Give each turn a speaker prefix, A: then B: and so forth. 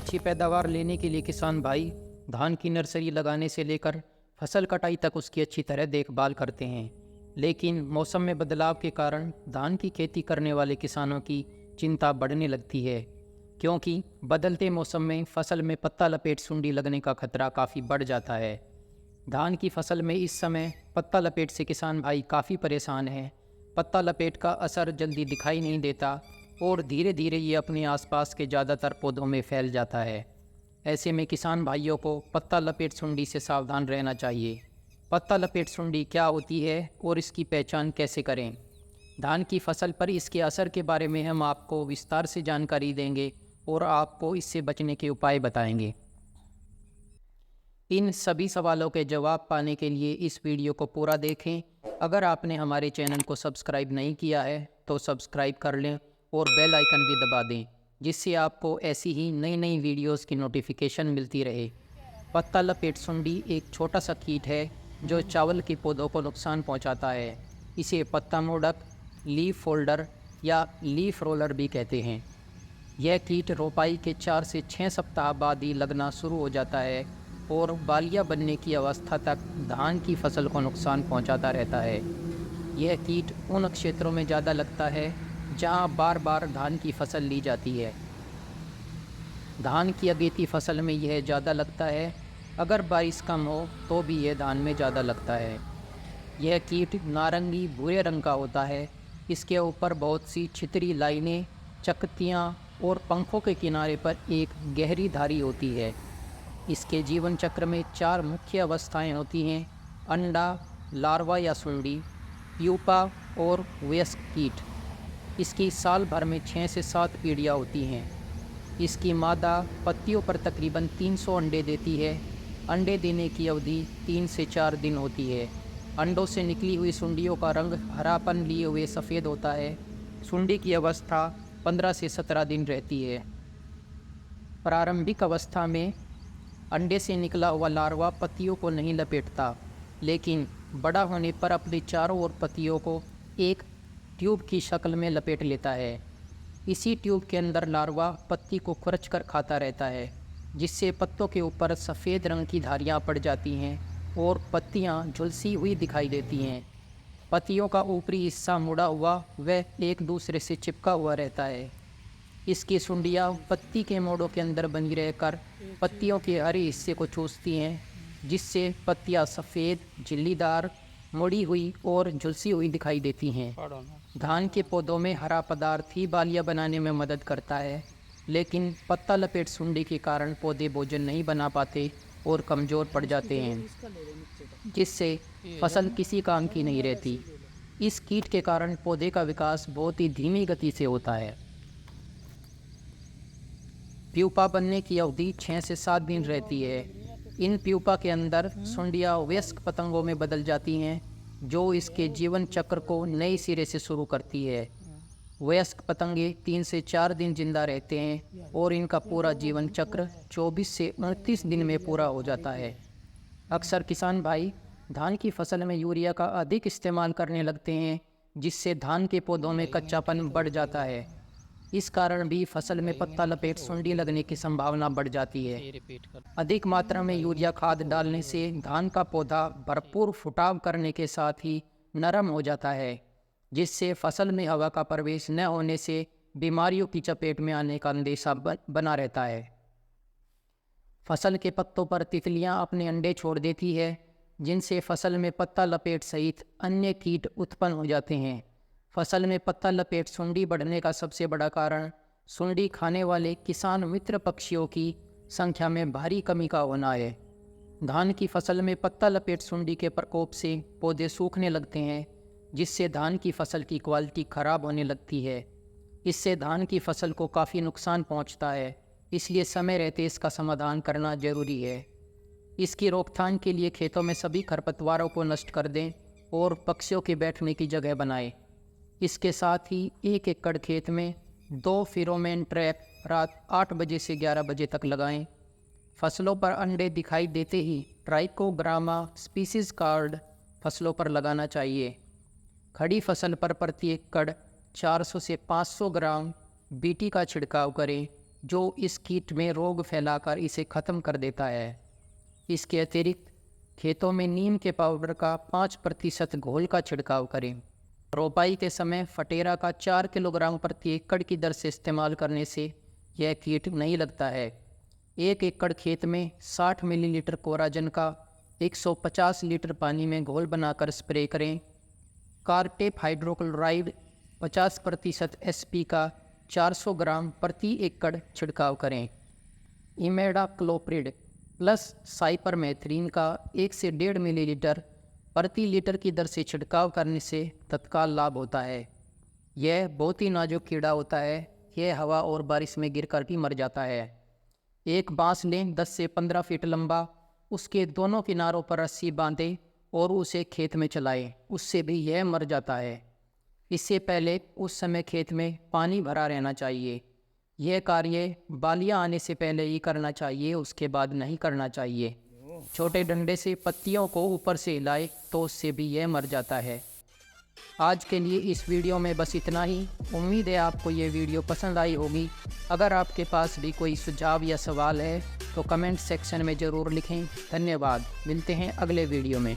A: अच्छी पैदावार लेने के लिए किसान भाई धान की नर्सरी लगाने से लेकर फसल कटाई तक उसकी अच्छी तरह देखभाल करते हैं। लेकिन मौसम में बदलाव के कारण धान की खेती करने वाले किसानों की चिंता बढ़ने लगती है, क्योंकि बदलते मौसम में फसल में पत्ता लपेट सुंडी लगने का खतरा काफ़ी बढ़ जाता है। धान की फसल में इस समय पत्ता लपेट से किसान भाई काफ़ी परेशान हैं। पत्ता लपेट का असर जल्दी दिखाई नहीं देता और धीरे धीरे ये अपने आसपास के ज़्यादातर पौधों में फैल जाता है। ऐसे में किसान भाइयों को पत्ता लपेट सुंडी से सावधान रहना चाहिए। पत्ता लपेट सुंडी क्या होती है और इसकी पहचान कैसे करें? धान की फसल पर इसके असर के बारे में हम आपको विस्तार से जानकारी देंगे और आपको इससे बचने के उपाय बताएंगे। इन सभी सवालों के जवाब पाने के लिए इस वीडियो को पूरा देखें। अगर आपने हमारे चैनल को सब्सक्राइब नहीं किया है तो सब्सक्राइब कर लें और बेल आइकन भी दबा दें, जिससे आपको ऐसी ही नई नई वीडियोस की नोटिफिकेशन मिलती रहे। पत्ता लपेट सुंडी एक छोटा सा कीट है जो चावल के पौधों को नुकसान पहुंचाता है। इसे पत्ता मोड़क, लीफ फोल्डर या लीफ रोलर भी कहते हैं। यह कीट रोपाई के 4 से 6 सप्ताह बाद ही लगना शुरू हो जाता है और बालियां बनने की अवस्था तक धान की फसल को नुकसान पहुंचाता रहता है। यह कीट उन क्षेत्रों में ज़्यादा लगता है जहां बार बार धान की फसल ली जाती है। धान की अगेती फसल में यह ज़्यादा लगता है। अगर बारिश कम हो तो भी यह धान में ज़्यादा लगता है। यह कीट नारंगी भूरे रंग का होता है। इसके ऊपर बहुत सी छितरी लाइनें, चकतियाँ और पंखों के किनारे पर एक गहरी धारी होती है। इसके जीवन चक्र में 4 मुख्य अवस्थाएं होती हैं: अंडा, लार्वा या सुंडी, प्यूपा और वयस्क कीट। इसकी साल भर में 6 से 7 पीढ़ियाँ होती हैं। इसकी मादा पत्तियों पर तकरीबन 300 अंडे देती है। अंडे देने की अवधि 3 से 4 दिन होती है। अंडों से निकली हुई सुंडियों का रंग हरापन लिए हुए सफ़ेद होता है। सुंडी की अवस्था 15 से 17 दिन रहती है। प्रारंभिक अवस्था में अंडे से निकला हुआ लार्वा पत्तियों को नहीं लपेटता, लेकिन बड़ा होने पर अपने चारों ओर पत्तियों को एक ट्यूब की शक्ल में लपेट लेता है। इसी ट्यूब के अंदर लार्वा पत्ती को खुरच कर खाता रहता है, जिससे पत्तों के ऊपर सफ़ेद रंग की धारियाँ पड़ जाती हैं और पत्तियाँ झुलसी हुई दिखाई देती हैं। पत्तियों का ऊपरी हिस्सा मुड़ा हुआ व एक दूसरे से चिपका हुआ रहता है। इसकी सुंडियाँ पत्ती के मोड़ों के अंदर बनी रहकर पत्तियों के हरे हिस्से को चूसती हैं, जिससे पत्तियाँ सफ़ेद, झिल्लीदार, मुड़ी हुई और झुलसी हुई दिखाई देती हैं। धान के पौधों में हरा पदार्थ ही बालियाँ बनाने में मदद करता है, लेकिन पत्ता लपेट सुंडी के कारण पौधे भोजन नहीं बना पाते और कमज़ोर पड़ जाते हैं, जिससे फसल किसी काम की नहीं रहती। इस कीट के कारण पौधे का विकास बहुत ही धीमी गति से होता है। प्यूपा बनने की अवधि 6 से 7 दिन रहती है। इन प्यूपा के अंदर सुंडियाँ वयस्क पतंगों में बदल जाती हैं, जो इसके जीवन चक्र को नए सिरे से शुरू करती है। वयस्क पतंगे 3 से 4 दिन जिंदा रहते हैं और इनका पूरा जीवन चक्र 24 से 29 दिन में पूरा हो जाता है। अक्सर किसान भाई धान की फसल में यूरिया का अधिक इस्तेमाल करने लगते हैं, जिससे धान के पौधों में कच्चापन बढ़ जाता है। इस कारण भी फसल में पत्ता लपेट सुंडी लगने की संभावना बढ़ जाती है। अधिक मात्रा में यूरिया खाद डालने से धान का पौधा भरपूर फुटाव करने के साथ ही नरम हो जाता है, जिससे फसल में हवा का प्रवेश न होने से बीमारियों की चपेट में आने का अंदेशा बना रहता है। फसल के पत्तों पर तितलियां अपने अंडे छोड़ देती है, जिनसे फसल में पत्ता लपेट सहित अन्य कीट उत्पन्न हो जाते हैं। फसल में पत्ता लपेट सुंडी बढ़ने का सबसे बड़ा कारण सुंडी खाने वाले किसान मित्र पक्षियों की संख्या में भारी कमी का होना है। धान की फसल में पत्ता लपेट सुंडी के प्रकोप से पौधे सूखने लगते हैं, जिससे धान की फसल की क्वालिटी खराब होने लगती है। इससे धान की फसल को काफ़ी नुकसान पहुंचता है, इसलिए समय रहते इसका समाधान करना जरूरी है। इसकी रोकथाम के लिए खेतों में सभी खरपतवारों को नष्ट कर दें और पक्षियों के बैठने की जगह बनाएं। इसके साथ ही 1 एकड़ खेत में 2 फेरोमोन ट्रैप रात 8 बजे से 11 बजे तक लगाएं। फसलों पर अंडे दिखाई देते ही ट्राइकोग्रामा स्पीसीज कार्ड फसलों पर लगाना चाहिए। खड़ी फसल पर प्रति एकड़ 400 से 500 ग्राम बीटी का छिड़काव करें जो इस कीट में रोग फैलाकर इसे ख़त्म कर देता है। इसके अतिरिक्त खेतों में नीम के पाउडर का 5% घोल का छिड़काव करें। रोपाई के समय फटेरा का 4 किलोग्राम प्रति एकड़ की दर से इस्तेमाल करने से यह कीट नहीं लगता है। 1 एकड़ खेत में 60 मिलीलीटर कोराजन का 150 लीटर पानी में घोल बनाकर स्प्रे करें। कार्टेप हाइड्रोक्लोराइड 50% SP का 400 ग्राम प्रति एकड़ छिड़काव करें। इमेडाक्लोप्रिड प्लस साइपरमेथ्रिन का 1 से 1.5 मिलीलीटर प्रति लीटर की दर से छिड़काव करने से तत्काल लाभ होता है। यह बहुत ही नाजुक कीड़ा होता है। यह हवा और बारिश में गिरकर भी मर जाता है। एक बांस लें 10 से 15 फीट लंबा, उसके दोनों किनारों पर रस्सी बांधें और उसे खेत में चलाएं। उससे भी यह मर जाता है। इससे पहले उस समय खेत में पानी भरा रहना चाहिए। यह कार्य बालियाँ आने से पहले ही करना चाहिए, उसके बाद नहीं करना चाहिए। छोटे डंडे से पत्तियों को ऊपर से हिलाए तो उससे भी यह मर जाता है। आज के लिए इस वीडियो में बस इतना ही। उम्मीद है आपको ये वीडियो पसंद आई होगी। अगर आपके पास भी कोई सुझाव या सवाल है तो कमेंट सेक्शन में ज़रूर लिखें। धन्यवाद। मिलते हैं अगले वीडियो में।